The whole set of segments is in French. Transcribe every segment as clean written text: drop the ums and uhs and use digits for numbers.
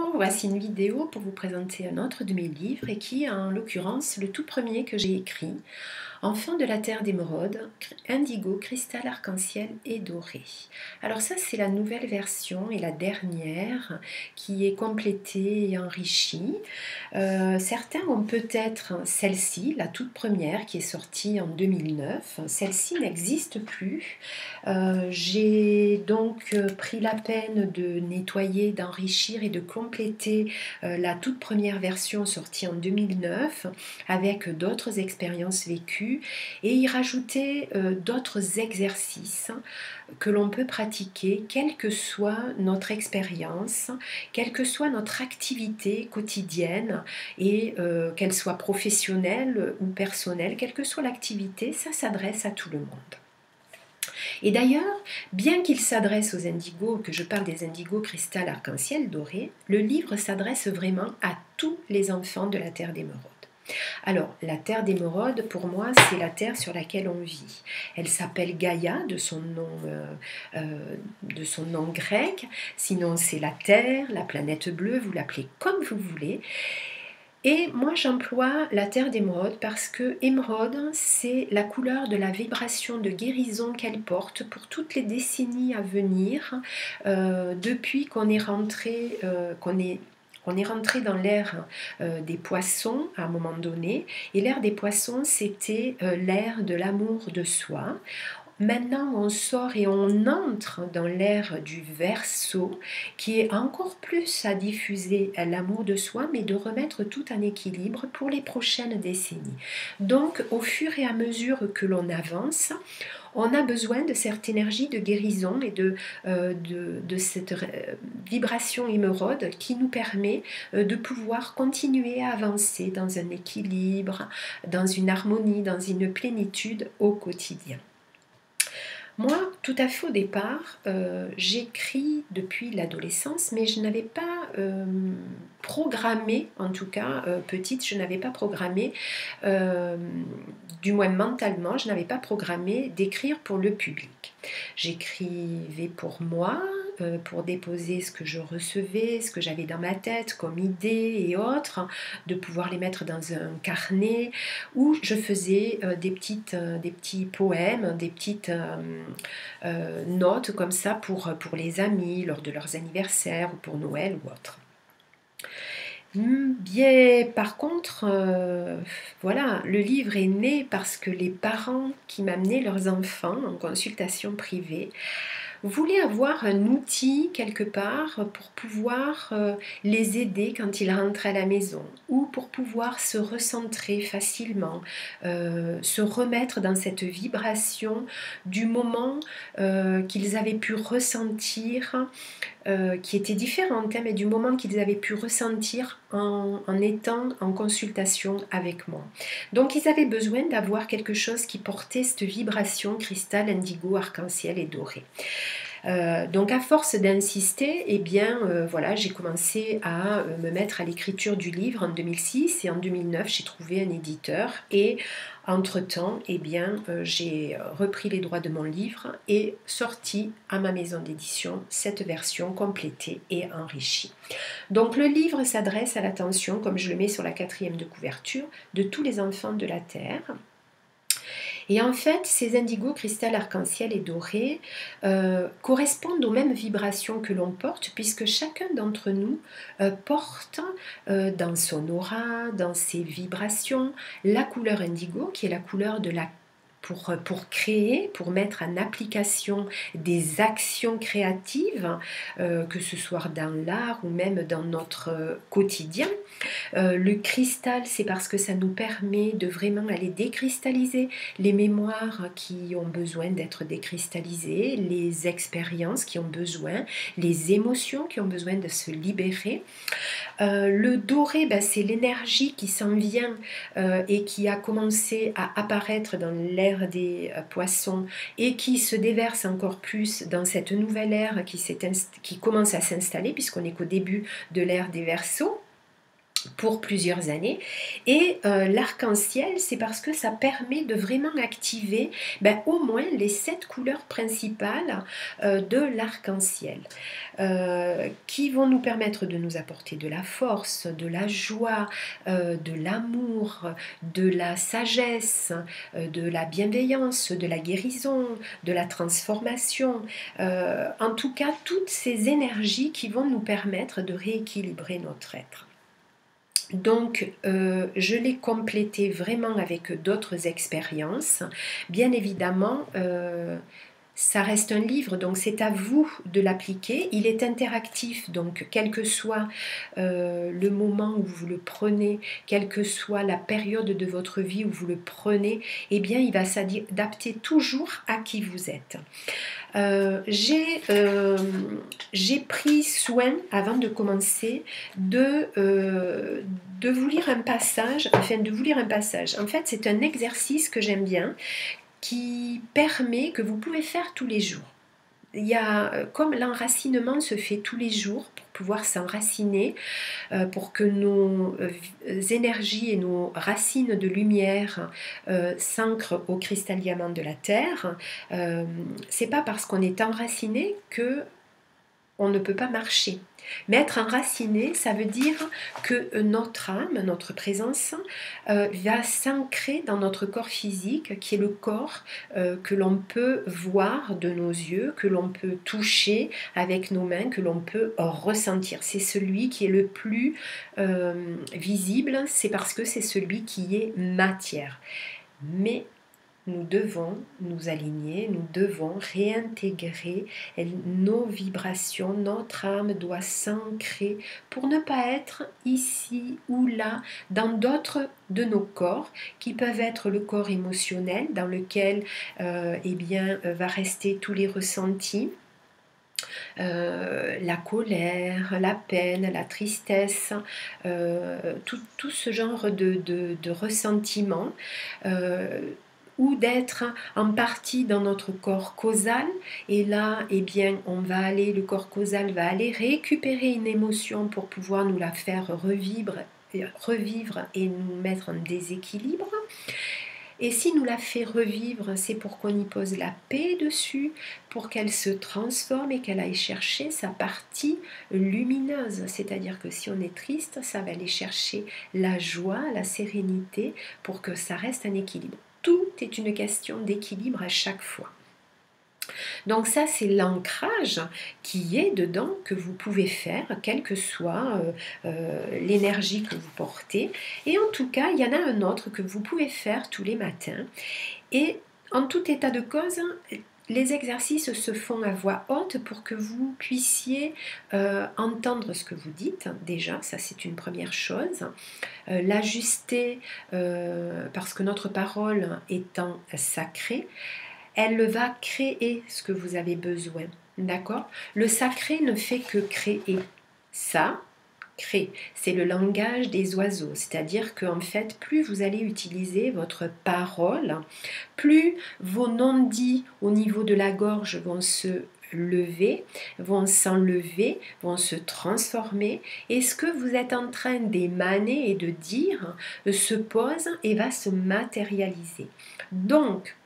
Bonjour, voici une vidéo pour vous présenter un autre de mes livres et qui est en l'occurrence le tout premier que j'ai écrit, Enfants de la Terre d'Émeraude, indigo, cristal, arc-en-ciel et doré. Alors ça c'est la nouvelle version et la dernière qui est complétée et enrichie. Certains ont peut-être celle-ci, la toute première qui est sortie en 2009. Celle-ci n'existe plus. J'ai donc pris la peine de nettoyer, d'enrichir et de compléter la toute première version sortie en 2009 avec d'autres expériences vécues et y rajouter d'autres exercices que l'on peut pratiquer quelle que soit notre expérience, quelle que soit notre activité quotidienne et qu'elle soit professionnelle ou personnelle, quelle que soit l'activité, ça s'adresse à tout le monde. Et d'ailleurs, bien qu'il s'adresse aux indigos, que je parle des indigos cristal arc-en-ciel doré, le livre s'adresse vraiment à tous les enfants de la Terre d'Émeraude. Alors, la Terre d'Émeraude, pour moi, c'est la Terre sur laquelle on vit. Elle s'appelle Gaïa, de son nom grec. Sinon, c'est la Terre, la planète bleue, vous l'appelez comme vous voulez. Et moi, j'emploie la Terre d'Émeraude parce que émeraude, c'est la couleur de la vibration de guérison qu'elle porte pour toutes les décennies à venir, depuis qu'on est rentré, on est rentré dans l'ère des poissons à un moment donné, et l'ère des poissons, c'était l'ère de l'amour de soi. Maintenant, on sort et on entre dans l'ère du Verseau, qui est encore plus à diffuser l'amour de soi, mais de remettre tout en équilibre pour les prochaines décennies. Donc, au fur et à mesure que l'on avance, on a besoin de cette énergie de guérison et de cette vibration émeraude qui nous permet de pouvoir continuer à avancer dans un équilibre, dans une harmonie, dans une plénitude au quotidien. Moi, tout à fait au départ, j'écris depuis l'adolescence, mais je n'avais pas programmé, en tout cas petite, je n'avais pas programmé, du moins mentalement, je n'avais pas programmé d'écrire pour le public. J'écrivais pour moi, pour déposer ce que je recevais, ce que j'avais dans ma tête comme idées et autres, de pouvoir les mettre dans un carnet où je faisais des petits poèmes, des petites notes comme ça pour les amis lors de leurs anniversaires ou pour Noël ou autre. Bien, par contre, voilà, le livre est né parce que les parents qui m'amenaient leurs enfants en consultation privée voulaient avoir un outil quelque part pour pouvoir les aider quand ils rentraient à la maison ou pour pouvoir se recentrer facilement, se remettre dans cette vibration du moment qu'ils avaient pu ressentir, qui était différente, mais du moment qu'ils avaient pu ressentir en étant en consultation avec moi. Donc ils avaient besoin d'avoir quelque chose qui portait cette vibration cristal, indigo, arc-en-ciel et doré. Donc à force d'insister, eh bien voilà, j'ai commencé à me mettre à l'écriture du livre en 2006 et en 2009 j'ai trouvé un éditeur et entre-temps, eh bien j'ai repris les droits de mon livre et sorti à ma maison d'édition cette version complétée et enrichie. Donc le livre s'adresse à l'attention, comme je le mets sur la 4e de couverture, de tous les enfants de la Terre. Et en fait, ces indigos, cristal, arc-en-ciel et doré correspondent aux mêmes vibrations que l'on porte, puisque chacun d'entre nous porte dans son aura, dans ses vibrations, la couleur indigo, qui est la couleur de la pour créer, pour mettre en application des actions créatives, que ce soit dans l'art ou même dans notre quotidien. Le cristal, c'est parce que ça nous permet de vraiment aller décristalliser les mémoires qui ont besoin d'être décristallisées, les expériences qui ont besoin, les émotions qui ont besoin de se libérer. Le doré, c'est l'énergie qui s'en vient et qui a commencé à apparaître dans l'ère des poissons et qui se déverse encore plus dans cette nouvelle ère qui commence à s'installer puisqu'on n'est qu'au début de l'ère des Verseaux. pour plusieurs années. Et l'arc-en-ciel, c'est parce que ça permet de vraiment activer au moins les 7 couleurs principales de l'arc-en-ciel, qui vont nous permettre de nous apporter de la force, de la joie, de l'amour, de la sagesse, de la bienveillance, de la guérison, de la transformation, en tout cas toutes ces énergies qui vont nous permettre de rééquilibrer notre être. Donc, je l'ai complété vraiment avec d'autres expériences. Bien évidemment, ça reste un livre, donc c'est à vous de l'appliquer. Il est interactif, donc quel que soit le moment où vous le prenez, quelle que soit la période de votre vie où vous le prenez, eh bien, il va s'adapter toujours à qui vous êtes. J'ai pris soin, avant de commencer, de vous lire un passage, En fait, c'est un exercice que j'aime bien, qui permet, que vous pouvez faire tous les jours. Il y a, comme l'enracinement se fait tous les jours pour pouvoir s'enraciner, pour que nos énergies et nos racines de lumière s'ancrent au cristal diamant de la Terre, c'est pas parce qu'on est enraciné que on ne peut pas marcher. Mais être enraciné, ça veut dire que notre âme, notre présence, va s'ancrer dans notre corps physique, qui est le corps que l'on peut voir de nos yeux, que l'on peut toucher avec nos mains, que l'on peut ressentir. C'est celui qui est le plus visible, c'est parce que c'est celui qui est matière. Mais nous devons nous aligner, nous devons réintégrer nos vibrations, notre âme doit s'ancrer pour ne pas être ici ou là dans d'autres de nos corps qui peuvent être le corps émotionnel dans lequel va rester tous les ressentis. La colère, la peine, la tristesse, tout ce genre de ressentiments, ou d'être en partie dans notre corps causal, et là, le corps causal va aller récupérer une émotion pour pouvoir nous la faire revivre et nous mettre en déséquilibre. Et si nous la fait revivre, c'est pour qu'on y pose la paix dessus, pour qu'elle se transforme et qu'elle aille chercher sa partie lumineuse. C'est-à-dire que si on est triste, ça va aller chercher la joie, la sérénité, pour que ça reste un équilibre. Tout est une question d'équilibre à chaque fois. Donc ça, c'est l'ancrage qui est dedans, que vous pouvez faire, quelle que soit l'énergie que vous portez. Et en tout cas, il y en a un autre que vous pouvez faire tous les matins. Et en tout état de cause, les exercices se font à voix haute pour que vous puissiez entendre ce que vous dites. Déjà, ça c'est une première chose. L'ajuster, parce que notre parole étant sacrée, elle va créer ce que vous avez besoin. D'accord ? Le sacré ne fait que créer. Ça, crée. C'est le langage des oiseaux. C'est-à-dire qu'en fait, plus vous allez utiliser votre parole, plus vos non-dits au niveau de la gorge vont se lever, vont s'enlever, vont se transformer, et ce que vous êtes en train d'émaner et de dire se pose et va se matérialiser. Donc,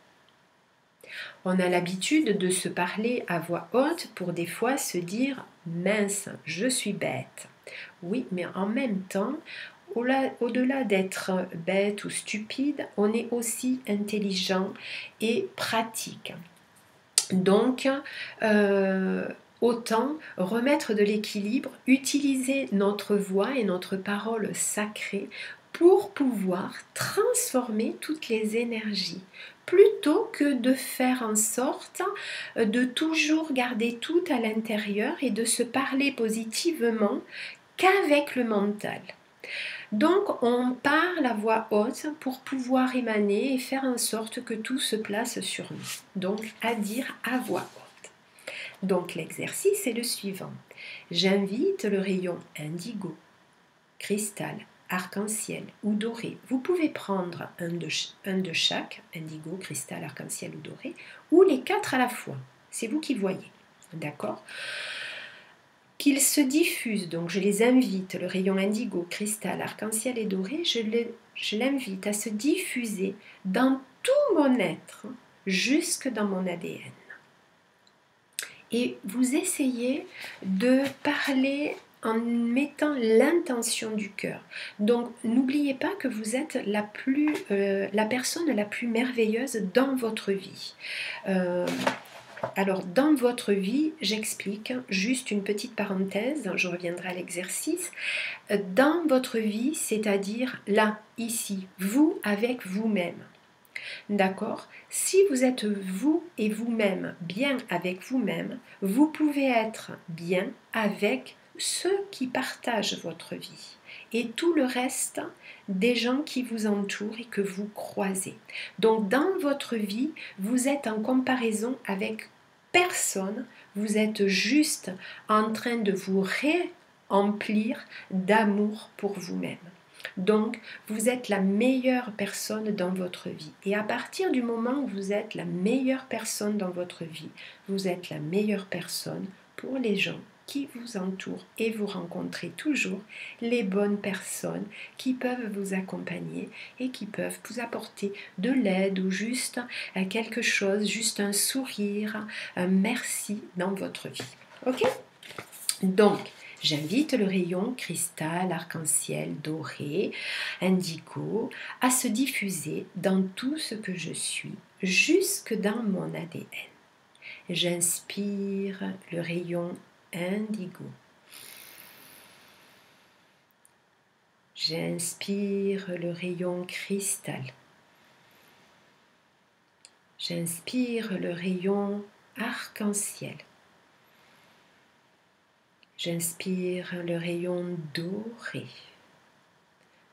on a l'habitude de se parler à voix haute pour des fois se dire « mince, je suis bête ». Oui, mais en même temps, au-delà d'être bête ou stupide, on est aussi intelligent et pratique. Donc, autant remettre de l'équilibre, utiliser notre voix et notre parole sacrée pour pouvoir transformer toutes les énergies, plutôt que de faire en sorte de toujours garder tout à l'intérieur et de se parler positivement qu'avec le mental. Donc on parle à voix haute pour pouvoir émaner et faire en sorte que tout se place sur nous. Donc à dire à voix haute. Donc l'exercice est le suivant. J'invite le rayon indigo, cristal, arc-en-ciel ou doré. Vous pouvez prendre un de chaque, indigo, cristal, arc-en-ciel ou doré, ou les 4 à la fois. C'est vous qui voyez. D'accord ? qu'ils se diffusent. Donc je les invite, le rayon indigo, cristal, arc-en-ciel et doré, je l'invite à se diffuser dans tout mon être, jusque dans mon ADN. Et vous essayez de parler en mettant l'intention du cœur. Donc n'oubliez pas que vous êtes la personne la plus merveilleuse dans votre vie. Alors dans votre vie, j'explique, juste une petite parenthèse, je reviendrai à l'exercice. Dans votre vie, c'est-à-dire là, ici, vous avec vous-même. D'accord? Si vous êtes vous et vous-même bien avec vous-même, vous pouvez être bien avec ceux qui partagent votre vie et tout le reste des gens qui vous entourent et que vous croisez. Donc dans votre vie, vous êtes en comparaison avec personne, vous êtes juste en train de vous remplir d'amour pour vous-même. Donc, vous êtes la meilleure personne dans votre vie. Et à partir du moment où vous êtes la meilleure personne dans votre vie, vous êtes la meilleure personne pour les gens qui vous entourent. Et vous rencontrez toujours les bonnes personnes qui peuvent vous accompagner et qui peuvent vous apporter de l'aide ou juste quelque chose, juste un sourire, un merci dans votre vie. Ok? Donc, j'invite le rayon cristal, arc-en-ciel, doré, indigo à se diffuser dans tout ce que je suis, jusque dans mon ADN. J'inspire le rayon indigo. J'inspire le rayon cristal. J'inspire le rayon arc-en-ciel. J'inspire le rayon doré.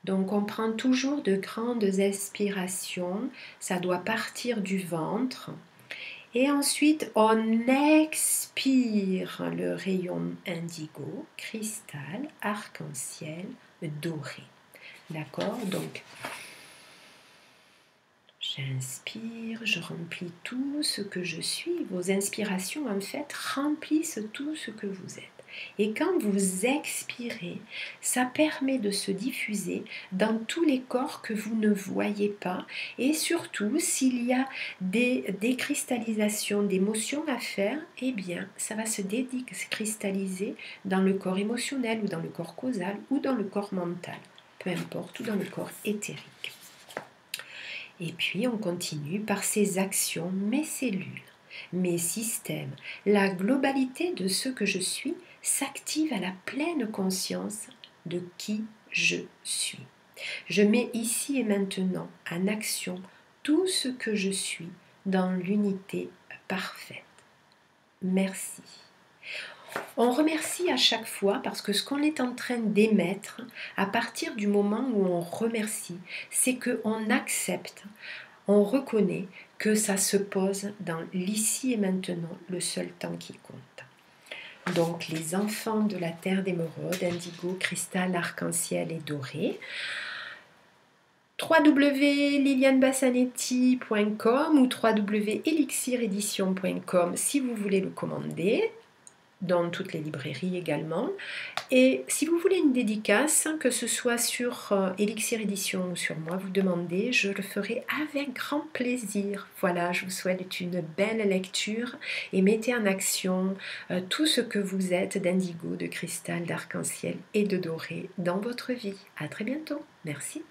Donc on prend toujours de grandes inspirations, ça doit partir du ventre. Et ensuite on expire le rayon indigo, cristal, arc-en-ciel, doré. D'accord? Donc j'inspire, je remplis tout ce que je suis. Vos inspirations en fait remplissent tout ce que vous êtes. Et quand vous expirez, ça permet de se diffuser dans tous les corps que vous ne voyez pas. Et surtout, s'il y a des décristallisations d'émotions à faire, eh bien, ça va se décristalliser dans le corps émotionnel ou dans le corps causal ou dans le corps mental, peu importe, ou dans le corps éthérique. Et puis, on continue par ces actions, mes cellules, mes systèmes, la globalité de ce que je suis s'active à la pleine conscience de qui je suis. Je mets ici et maintenant en action tout ce que je suis dans l'unité parfaite. Merci. On remercie à chaque fois parce que ce qu'on est en train d'émettre, à partir du moment où on remercie, c'est qu'on accepte, on reconnaît que ça se pose dans l'ici et maintenant, le seul temps qui compte. Donc les enfants de la terre d'émeraude, indigo, cristal, arc-en-ciel et doré. www.lilianebassanetti.com ou www.elixiredition.com si vous voulez le commander, dans toutes les librairies également. Et si vous voulez une dédicace, que ce soit sur Elixir Édition ou sur moi, vous demandez, je le ferai avec grand plaisir. Voilà, je vous souhaite une belle lecture et mettez en action tout ce que vous êtes d'indigo, de cristal, d'arc-en-ciel et de doré dans votre vie. À très bientôt. Merci.